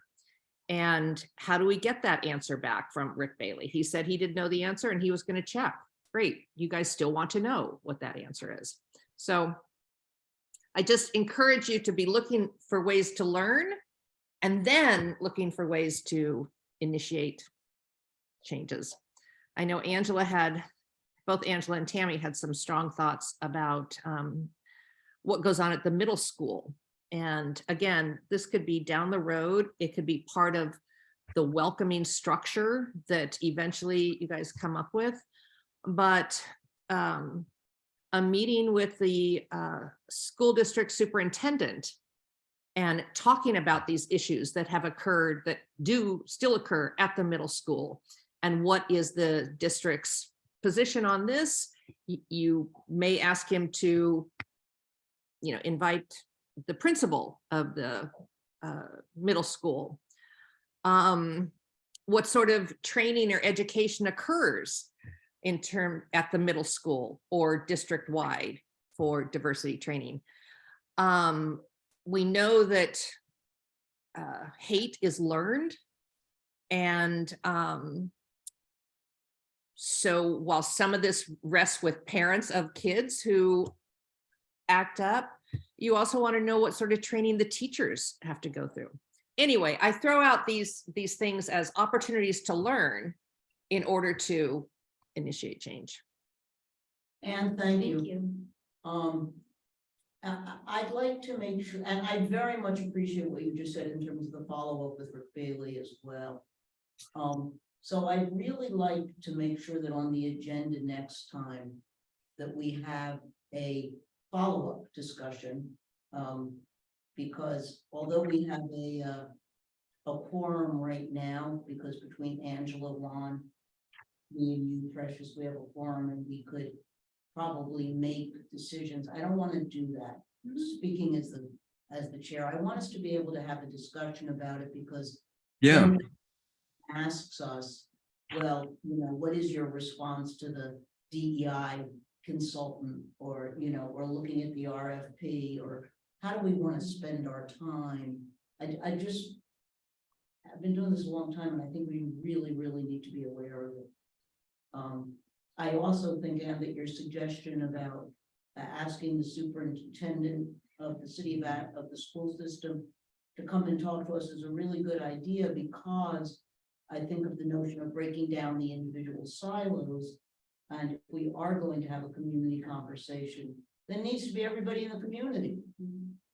And how do we get that answer back from Rick Bailey? He said he didn't know the answer and he was going to check. Great. You guys still want to know what that answer is. So I just encourage you to be looking for ways to learn and then looking for ways to initiate changes. I know both Angela and Tammy had some strong thoughts about what goes on at the middle school. And again, this could be down the road. It could be part of the welcoming structure that eventually you guys come up with. But a meeting with the school district superintendent and talking about these issues that have occurred, that do still occur at the middle school, and what is the district's position on this. You may ask him to, invite the principal of the middle school. What sort of training or education occurs at the middle school or district wide for diversity training? We know that hate is learned. And so while some of this rests with parents of kids who act up, you also want to know what sort of training the teachers have to go through. Anyway, I throw out these things as opportunities to learn in order to initiate change. And thank you. I'd like to make sure, and I very much appreciate what you just said in terms of the follow-up with Rick Bailey as well. So I'd really like to make sure that on the agenda next time that we have a follow-up discussion. Because although we have a quorum right now, because between Angela, Juan, me and you, Precious, we have a quorum and we could probably make decisions. I don't want to do that. Speaking as the chair, I want us to be able to have a discussion about it, because Yeah. then asks us, well, what is your response to the DEI consultant, or we're looking at the RFP, or how do we want to spend our time? I've been doing this a long time, and I think we really, really need to be aware of it. I also think, Anne, that your suggestion about asking the superintendent of the city of the school system to come and talk to us is a really good idea, because I think of the notion of breaking down the individual silos. And if we are going to have a community conversation, there needs to be everybody in the community.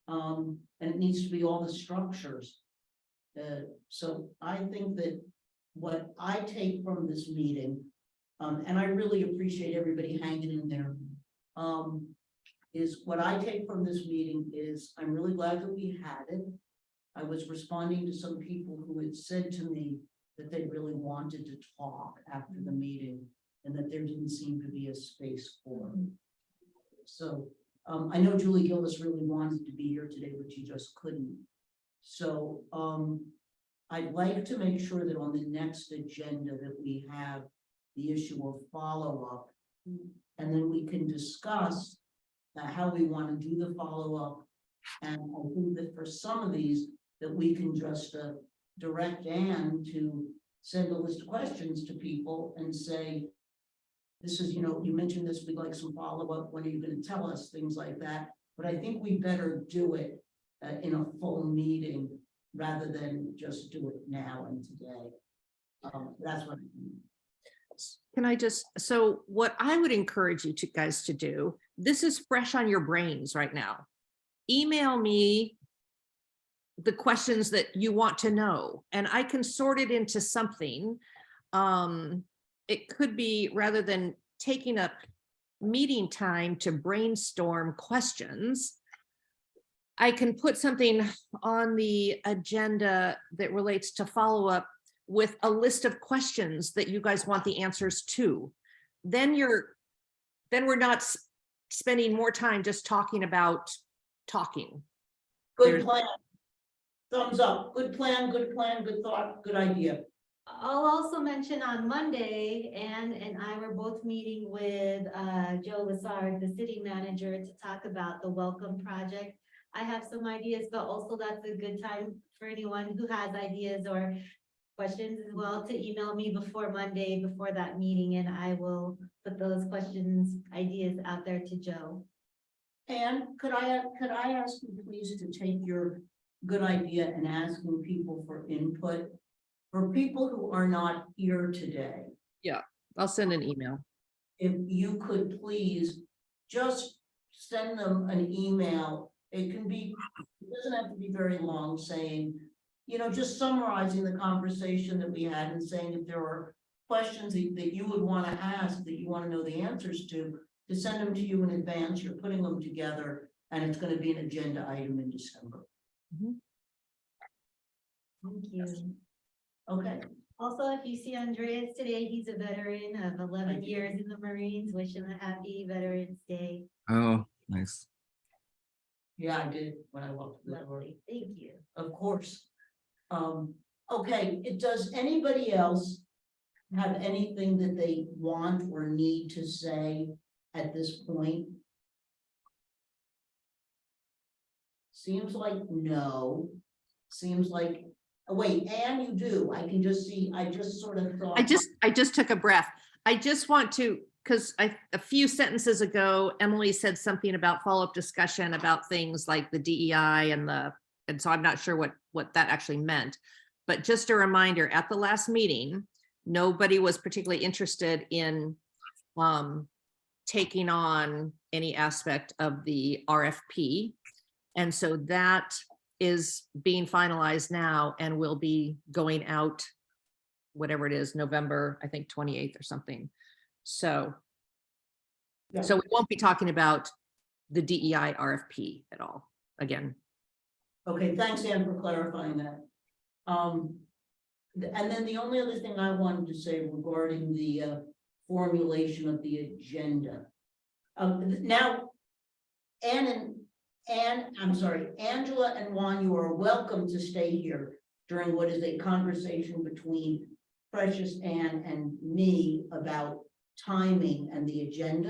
And it needs to be all the structures. So I think that what I take from this meeting, and I really appreciate everybody hanging in there, is what I take from this meeting is I'm really glad that we had it. I was responding to some people who had said to me that they really wanted to talk after the meeting and that there didn't seem to be a space for it. So I know Julie Gillis really wanted to be here today, but she just couldn't. So I'd like to make sure that on the next agenda that we have the issue of follow-up. And then we can discuss how we want to do the follow-up. And I think that for some of these, that we can just direct Ann to send a list of questions to people and say, this is, you mentioned this, we'd like some follow-up, when are you going to tell us, things like that. But I think we better do it in a full meeting rather than just do it now and today. That's what I mean. Can I just, so what I would encourage you guys to do, this is fresh on your brains right now. Email me the questions that you want to know, and I can sort it into something. It could be, rather than taking up meeting time to brainstorm questions, I can put something on the agenda that relates to follow-up with a list of questions that you guys want the answers to. Then we're not spending more time just talking about talking. Good plan. Thumbs up. Good plan, good thought, good idea. I'll also mention on Monday, Ann and I were both meeting with Joe Lassard, the city manager, to talk about the Welcome Project. I have some ideas, but also that's a good time for anyone who has ideas or questions as well to email me before Monday, before that meeting, and I will put those questions, ideas out there to Joe. And could I ask you please to take your good idea and asking people for input? For people who are not here today, I'll send an email. if you could please just send them an email. It doesn't have to be very long, saying, just summarizing the conversation that we had and saying if there are questions that you would want to ask, that you want to know the answers to send them to you in advance. You're putting them together and it's going to be an agenda item in December. Thank you. Okay. Also, if you see Andreas today, he's a veteran of 11 years in the Marines. Wish him a happy Veterans Day. Oh, nice. Yeah, I did when I walked through the door. Lovely. Thank you. Of course. Okay, does anybody else have anything that they want or need to say at this point? Seems like no. Seems like, oh, wait, Ann, you do. I can just see, I just sort of thought. I just took a breath. I just want to, because a few sentences ago, Emily said something about follow-up discussion about things like the DEI and so I'm not sure what that actually meant. But just a reminder, at the last meeting, nobody was particularly interested in taking on any aspect of the RFP. And so that is being finalized now and will be going out, whatever it is, November, I think 28th or something. So, Yeah. so we won't be talking about the DEI RFP at all again. Okay, thanks, Ann, for clarifying that. And then the only other thing I wanted to say regarding the formulation of the agenda. Now, Angela and Juan, you are welcome to stay here during what is a conversation between Precious Ann and me about timing and the agenda.